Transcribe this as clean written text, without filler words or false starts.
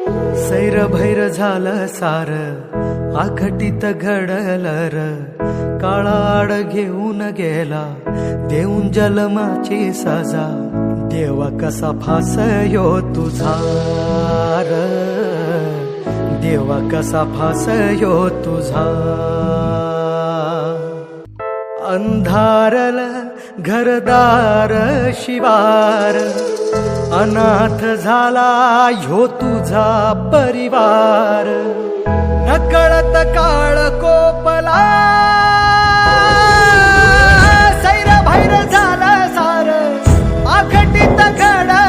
सैर भैर झालं सार आखटीत घडलं र काळाड घेऊन गेला देऊन जन्माची सजा देवा कसा फासयो तुझा र देवा कसा फासयो तुझा अंधारल घरदार शिवार अनाथ झाला ह्यो तुझा परिवार नकळत काळ कोपला सैर भैर झाला सार आखटीत घडला